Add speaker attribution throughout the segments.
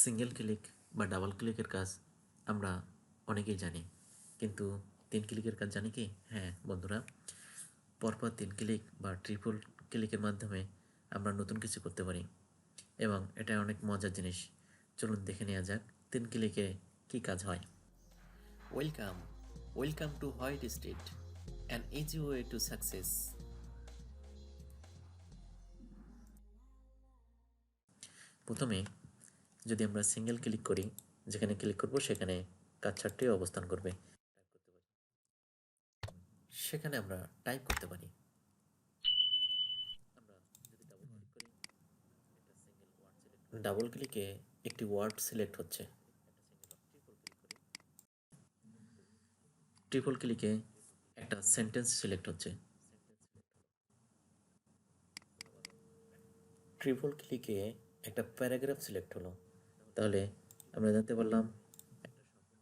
Speaker 1: Single click বা double ক্লিকের কাজ আমরা অনেকেই জানি, কিন্তু 3 ক্লিকের কাজ জানি কি? হ্যাঁ বন্ধুরা, পরপর 3 ক্লিক বা ট্রিপল ক্লিকের মাধ্যমে আমরা নতুন কিছু করতে পারি এবং এটা অনেক মজার জিনিস। চলুন দেখে নেওয়া যাক 3 ক্লিকে কি কাজ হয়। Welcome welcome to white street, an easy way to success. প্রথমে যদি আমরা সিঙ্গেল ক্লিক করি, যেখানে ক্লিক করব সেখানে কার্সারটি অবস্থান করবে, সেখানে আমরা টাইপ করতে পারি। ডাবল ক্লিকে একটি ওয়ার্ড সিলেক্ট হচ্ছে, ট্রিপল ক্লিকে একটা সেন্টেন্স সিলেক্ট হচ্ছে, ট্রিপল ক্লিকে একটা প্যারাগ্রাফ সিলেক্ট হলো। তাহলে আমরা জানতে পারলাম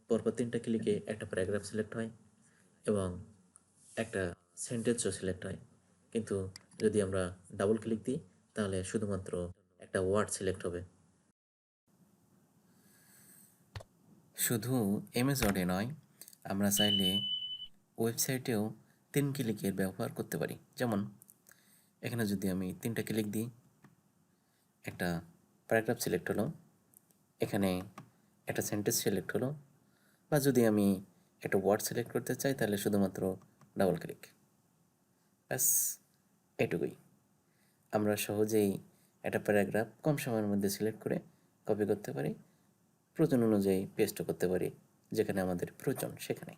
Speaker 1: পরপর 3টা ক্লিকে একটা প্যারাগ্রাফ সিলেক্ট হয় এবং একটা সেন্টেন্সও সিলেক্ট হয়। কিন্তু যদি আমরা ডাবল ক্লিক দিই তাহলে শুধুমাত্র একটা ওয়ার্ড সিলেক্ট হবে। শুধু msword নয়, আমরা চাইলে ওয়েবসাইটেও 3 ক্লিকের ব্যবহার করতে পারি। যেমন এখানে যদি আমি 3টা ক্লিক দিই, একটা প্যারাগ্রাফ সিলেক্ট হলো, এখানে একটা সেন্টেন্স সিলেক্ট হলো, বা যদি আমি একটা ওয়ার্ড সিলেক্ট করতে চাই তাহলে শুধুমাত্র ডাবল ক্লিক, ব্যাস এটুকুই। আমরা সহজেই একটা প্যারাগ্রাফ কম সময়ের মধ্যে সিলেক্ট করে কপি করতে পারি, প্রয়োজন অনুযায়ী পেস্টও করতে পারি যেখানে আমাদের প্রয়োজন সেখানে।